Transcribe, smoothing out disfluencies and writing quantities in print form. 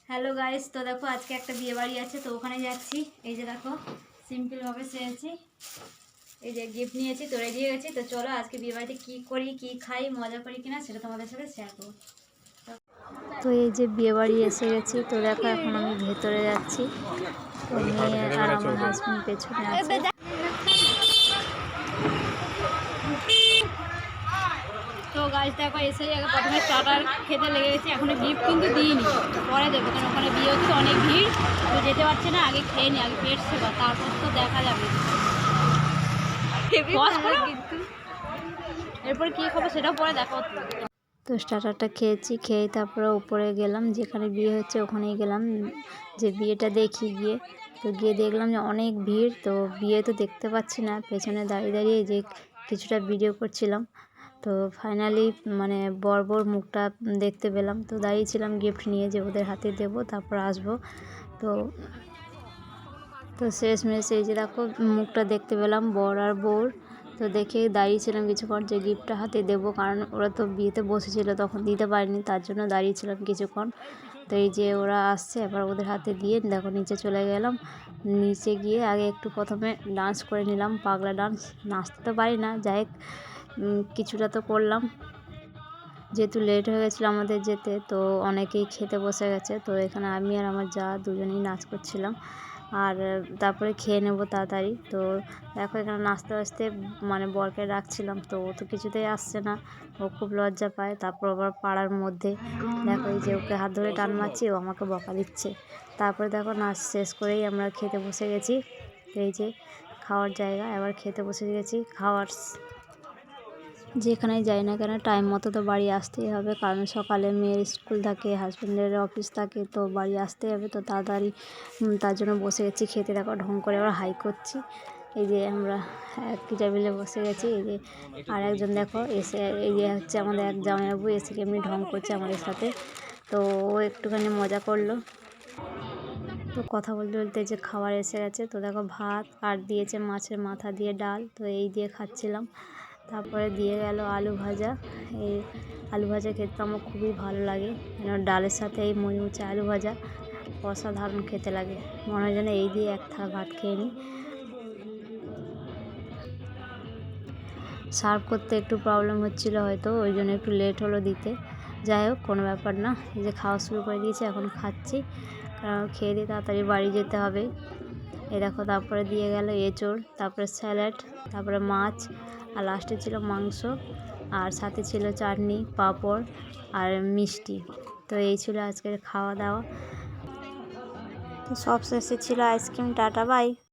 Hello guys, তো দেখো আজকে একটা বিয়ে বাড়ি আছে, তো ওখানে যাচ্ছি। এই যে দেখো সিম্পলভাবে সেরেছি, এই যে গিফট নিয়েছি, তো রেডি হয়ে গেছি। তো চলো আজকে বিয়ে বাড়িতে কী করি, কী খাই, মজা করি কিনা সেটা তোমাদের সাথে শেয়ার করবো। তো এই যে বিয়ে বাড়ি এসে গেছি, তো দেখো এখন আমি ভেতরে যাচ্ছি। তো মেয়ে আর আমার হাজব্যান্ড পেছনে আছে। তো গাছ দেখো এসে আগে প্রথমে স্টার্টার খেতে লেগে গেছে, এখনো গিফট কিন্তু দিইনি, পরে দেবো, কারণ ওখানে বিয়ে হচ্ছে তো অনেক ভিড়, তো যেতে পারছে না। আগে খেয়ে নি, আগে পেট সেবা, তারপর তো দেখা যাবে। এরপর কী খাবো সেটাও পরে দেখা। তো স্টার্টারটা খেয়েছি, খেয়ে তারপরে উপরে গেলাম, যেখানে বিয়ে হচ্ছে ওখানেই গেলাম যে বিয়েটা দেখি গিয়ে। তো গিয়ে দেখলাম যে অনেক ভিড়, তো বিয়ে তো দেখতে পাচ্ছি না, পেছনে দাঁড়িয়ে দাঁড়িয়ে যে কিছুটা ভিডিও করছিলাম। তো ফাইনালি মানে বর মুখটা দেখতে পেলাম, তো দাঁড়িয়েছিলাম গিফট নিয়ে যে ওদের হাতে দেবো তারপর আসবো। তো তো শেষমেশ এই যে দেখো মুখটা দেখতে পেলাম বর আর বউর। তো দেখে দাঁড়িয়েছিলাম কিছুক্ষণ যে গিফটটা হাতে দেবো, কারণ ওরা তো বিয়েতে বসেছিল তখন দিতে পারিনি, তার জন্য দাঁড়িয়েছিলাম কিছুক্ষণ। তো এই যে ওরা আসছে, এবার ওদের হাতে দিয়ে দেখো নিচে চলে গেলাম। নিচে গিয়ে আগে একটু প্রথমে ডান্স করে নিলাম, পাগলা ডান্স। নাচতে তো পারি না, যাই হোক কিছুটা তো করলাম। যেহেতু লেট হয়ে গেছিলো আমাদের যেতে, তো অনেকেই খেতে বসে গেছে। তো এখানে আমি আর আমার যা দুজনেই নাচ করছিলাম, আর তারপরে খেয়ে নেবো তাড়াতাড়ি। তো দেখো এখানে নাচতে নাচতে মানে বরকে ডাকছিলাম, তো ও তো কিছুতেই আসছে না, ও খুব লজ্জা পায়। তারপর আবার পাড়ার মধ্যে দেখো এই যে ওকে হাত ধরে টান মারছি, ও আমাকে বকা দিচ্ছে। তারপরে দেখো নাচ শেষ করেই আমরা খেতে বসে গেছি। এই যে খাওয়ার জায়গা, এবার খেতে বসে গেছি। যেখানেই যাই না কেন টাইম মতো তো বাড়ি আসতেই হবে, কারণ সকালে মেয়ের স্কুল থাকে, হাজব্যান্ডের অফিস থাকে, তো বাড়ি আসতেই হবে। তো তাড়াতাড়ি তার জন্য বসে গেছি খেতে। দেখো ঢং করে আবার হাই করছি। এই যে আমরা এক টেবিলে বসে গেছি। এই যে আর একজন দেখো এসে, এই যে হচ্ছে আমাদের এক জামাইবাবু, এসে এমনি ঢং করছে আমাদের সাথে। তো ও একটুখানি মজা করলো। তো কথা বলতে বলতে যে খাবার এসে গেছে, তো দেখো ভাত আর দিয়েছে মাছের মাথা দিয়ে ডাল, তো এই দিয়ে খাচ্ছিলাম। তারপরে দিয়ে গেল আলু ভাজা। এই আলু ভাজা খেতে আমার খুবই ভালো লাগে, কেন ডালের সাথে এই মুচমুচে আলু ভাজা অসাধারণ খেতে লাগে। মনে হয় যেন এই দিয়ে এক থালা ভাত খেয়ে নিই। সার্ভ করতে একটু প্রবলেম হচ্ছিলো হয়তো, ওই জন্য একটু লেট হলো দিতে। যাই হোক কোনো ব্যাপার না, এই যে খাওয়া শুরু করে দিয়েছি, এখন খাচ্ছি, কারণ খেয়ে দিয়ে তাড়াতাড়ি বাড়ি যেতে হবে। এই দেখো তারপরে দিয়ে গেল এঁচোড়, তারপরে স্যালাড, তারপরে মাছ, আর লাস্টে ছিল মাংস, আর সাথে ছিল চাটনি, পাঁপড় আর মিষ্টি। তো এই ছিল আজকের খাওয়া দাওয়া। তো সব শেষে ছিল আইসক্রিম। Tata bye.